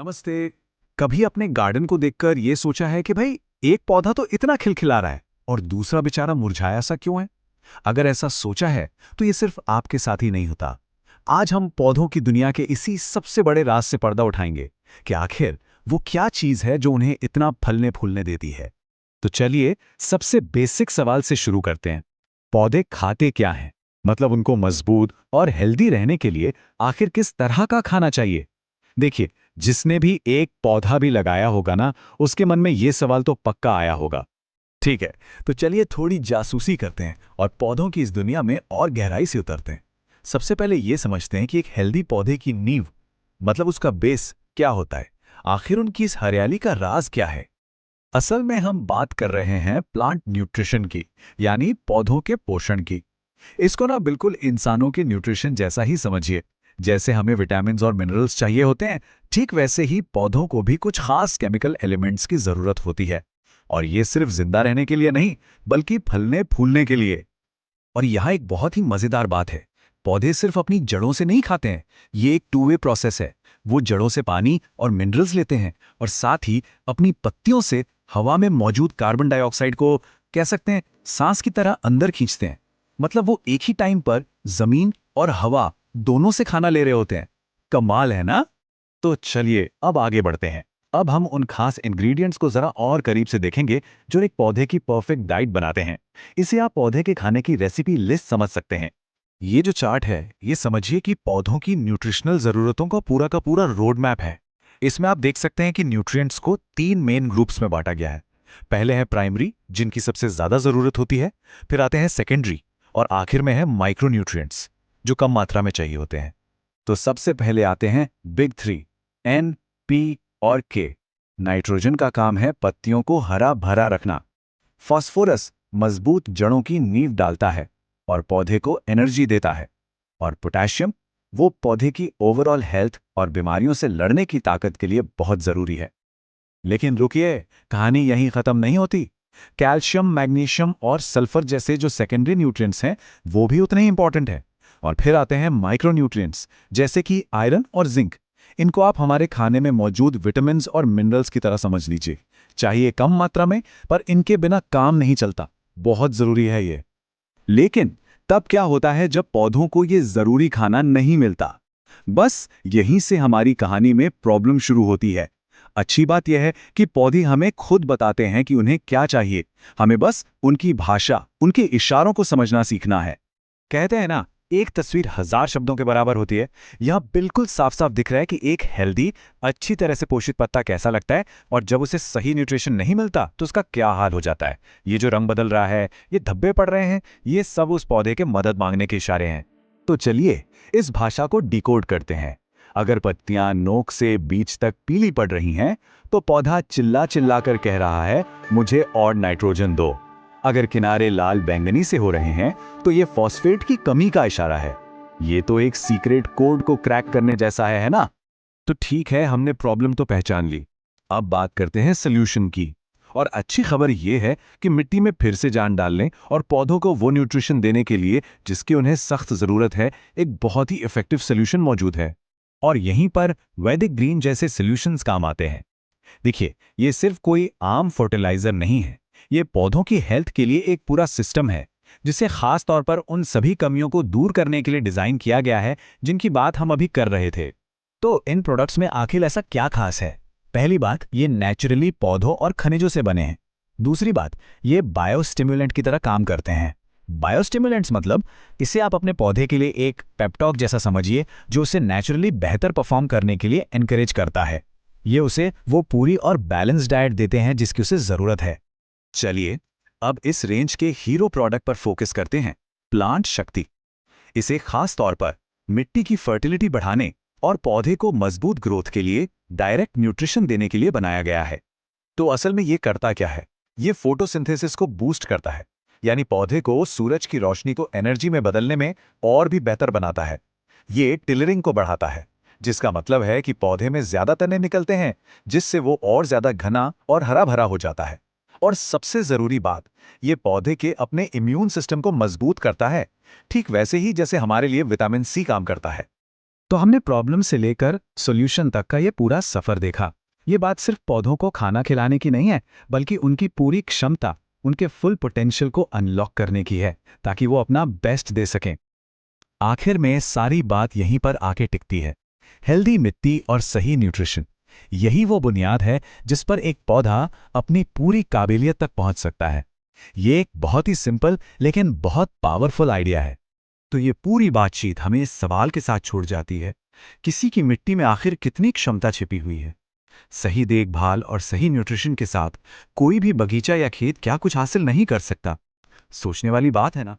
नमस्ते। कभी अपने गार्डन को देखकर ये सोचा है कि भाई एक पौधा तो इतना खिलखिला रहा है और दूसरा बेचारा मुरझाया सा क्यों है? अगर ऐसा सोचा है तो ये सिर्फ आपके साथ ही नहीं होता। आज हम पौधों की दुनिया के इसी सबसे बड़े राज से पर्दा उठाएंगे कि आखिर वो क्या चीज है जो उन्हें इतना फलने फूलने देती है। तो चलिए सबसे बेसिक सवाल से शुरू करते हैं। पौधे खाते क्या हैं? मतलब उनको मजबूत और हेल्दी रहने के लिए आखिर किस तरह का खाना चाहिए? देखिए, जिसने भी एक पौधा भी लगाया होगा ना, उसके मन में ये सवाल तो पक्का आया होगा। ठीक है, तो चलिए थोड़ी जासूसी करते हैं और पौधों की इस दुनिया में और गहराई से उतरते हैं। सबसे पहले ये समझते हैं कि एक हेल्दी पौधे की नींव, मतलब उसका बेस क्या होता है। आखिर उनकी इस हरियाली का राज क्या है? असल में हम बात कर रहे हैं प्लांट न्यूट्रिशन की, यानी पौधों के पोषण की। इसको ना बिल्कुल इंसानों के न्यूट्रिशन जैसा ही समझिए। जैसे हमें विटामिन्स और मिनरल्स चाहिए होते हैं, ठीक वैसे ही पौधों को भी कुछ खास केमिकल एलिमेंट्स की जरूरत होती है। और ये सिर्फ जिंदा रहने के लिए नहीं, बल्कि फलने फूलने के लिए। और यहाँ एक बहुत ही मजेदार बात है। पौधे सिर्फ अपनी जड़ों से नहीं खाते हैं। ये एक टू वे प्रोसेस है। वो जड़ों से पानी और मिनरल्स लेते हैं और साथ ही अपनी पत्तियों से हवा में मौजूद कार्बन डाइऑक्साइड को, कह सकते हैं, सांस की तरह अंदर खींचते हैं। मतलब वो एक ही टाइम पर जमीन और हवा दोनों से खाना ले रहे होते हैं। कमाल है ना? तो चलिए अब आगे बढ़ते हैं। अब हम उन खास इंग्रेडिएंट्स को जरा और करीब से देखेंगे जो एक पौधे की परफेक्ट डाइट बनाते हैं। इसे आप पौधे के खाने की रेसिपी लिस्ट समझ सकते हैं। ये जो चार्ट है, ये समझिए कि पौधों की न्यूट्रिशनल जरूरतों का पूरा रोड मैप है। इसमें आप देख सकते हैं कि न्यूट्रिएंट्स को 3 मेन ग्रुप्स में बांटा गया है। पहले है प्राइमरी, जिनकी सबसे ज्यादा जरूरत होती है। फिर आते हैं सेकेंडरी, और आखिर में है माइक्रोन्यूट्रिएंट्स, जो कम मात्रा में चाहिए होते हैं। तो सबसे पहले आते हैं बिग थ्री, एन, पी और के। नाइट्रोजन का काम है पत्तियों को हरा भरा रखना। फास्फोरस मजबूत जड़ों की नींव डालता है और पौधे को एनर्जी देता है। और पोटेशियम, वो पौधे की ओवरऑल हेल्थ और बीमारियों से लड़ने की ताकत के लिए बहुत जरूरी है। लेकिन रुकिए, कहानी यहीं खत्म नहीं होती। कैल्शियम, मैग्नीशियम और सल्फर जैसे जो सेकेंडरी न्यूट्रिएंट्स हैं, वो भी उतने ही इंपॉर्टेंट हैं। और फिर आते हैं माइक्रोन्यूट्रिएंट्स, जैसे कि आयरन और जिंक। इनको आप हमारे खाने में मौजूद विटामिन्स और मिनरल्स की तरह समझ लीजिए। चाहिए कम मात्रा में, पर इनके बिना काम नहीं चलता। बहुत जरूरी है ये। लेकिन तब क्या होता है जब पौधों को ये जरूरी खाना नहीं मिलता? बस यहीं से हमारी कहानी में प्रॉब्लम शुरू होती है। अच्छी बात यह है कि पौधे हमें खुद बताते हैं कि उन्हें क्या चाहिए। हमें बस उनकी भाषा, उनके इशारों को समझना सीखना है। कहते हैं ना, एक तस्वीर 1000 शब्दों के बराबर होती है। यह बिल्कुल साफ साफ दिख रहा है कि एक हेल्दी, अच्छी तरह से पोषित पत्ता कैसा लगता है, और जब उसे सही न्यूट्रिशन नहीं मिलता तो उसका क्या हाल हो जाता है। ये जो रंग बदल रहा है, ये धब्बे पड़ रहे हैं, ये सब उस पौधे के मदद मांगने के इशारे हैं। तो चलिए इस भाषा को डिकोड करते हैं। अगर पत्तियां नोक से बीज तक पीली पड़ रही हैं, तो पौधा चिल्ला चिल्ला कर कह रहा है, मुझे और नाइट्रोजन दो। अगर किनारे लाल बैंगनी से हो रहे हैं, तो ये फॉस्फेट की कमी का इशारा है। ये तो एक सीक्रेट कोड को क्रैक करने जैसा है ना? तो ठीक है, हमने प्रॉब्लम तो पहचान ली। अब बात करते हैं सोल्यूशन की। और अच्छी खबर यह है कि मिट्टी में फिर से जान डाल लें और पौधों को वो न्यूट्रिशन देने के लिए जिसकी उन्हें सख्त जरूरत है, एक बहुत ही इफेक्टिव सोल्यूशन मौजूद है। और यहीं पर वैदिक ग्रीन जैसे सोल्यूशंस काम आते हैं। देखिए, ये सिर्फ कोई आम फर्टिलाइजर नहीं है। ये पौधों की हेल्थ के लिए एक पूरा सिस्टम है, जिसे खास तौर पर उन सभी कमियों को दूर करने के लिए डिजाइन किया गया है जिनकी बात हम अभी कर रहे थे। तो इन प्रोडक्ट्स में आखिर ऐसा क्या खास है? पहली बात, ये नेचुरली पौधों और खनिजों से बने हैं। दूसरी बात, ये बायोस्टिमुलेंट की तरह काम करते हैं। बायोस्टिमुलेंट्स मतलब, इसे आप अपने पौधे के लिए एक पेप्टॉक जैसा समझिए, जो उसे नेचुरली बेहतर परफॉर्म करने के लिए एनकरेज करता है। ये उसे वो पूरी और बैलेंस डाइट देते हैं जिसकी उसे जरूरत है। चलिए अब इस रेंज के हीरो प्रोडक्ट पर फोकस करते हैं, प्लांट शक्ति। इसे खास तौर पर मिट्टी की फर्टिलिटी बढ़ाने और पौधे को मजबूत ग्रोथ के लिए डायरेक्ट न्यूट्रिशन देने के लिए बनाया गया है। तो असल में ये करता क्या है? ये फोटोसिंथेसिस को बूस्ट करता है, यानी पौधे को सूरज की रोशनी को एनर्जी में बदलने में और भी बेहतर बनाता है। ये टिलरिंग को बढ़ाता है, जिसका मतलब है कि पौधे में ज्यादा तने निकलते हैं, जिससे वो और ज्यादा घना और हरा भरा हो जाता है। और सबसे जरूरी बात, ये पौधे के अपने इम्यून सिस्टम को मजबूत करता है, ठीक वैसे ही जैसे हमारे लिए विटामिन सी काम करता है। तो हमने प्रॉब्लम से लेकर सॉल्यूशन तक का ये पूरा सफर देखा। ये बात सिर्फ पौधों को खाना खिलाने की नहीं है, बल्कि उनकी पूरी क्षमता, उनके फुल पोटेंशियल को अनलॉक करने की है, ताकि वो अपना बेस्ट दे सकें। आखिर में सारी बात यहीं पर आके टिकती है। हेल्दी मिट्टी और सही न्यूट्रिशन, यही वो बुनियाद है जिस पर एक पौधा अपनी पूरी काबिलियत तक पहुंच सकता है। ये एक बहुत ही सिंपल लेकिन बहुत पावरफुल आइडिया है। तो ये पूरी बातचीत हमें इस सवाल के साथ छोड़ जाती है, किसी की मिट्टी में आखिर कितनी क्षमता छिपी हुई है। सही देखभाल और सही न्यूट्रिशन के साथ कोई भी बगीचा या खेत क्या कुछ हासिल नहीं कर सकता। सोचने वाली बात है ना।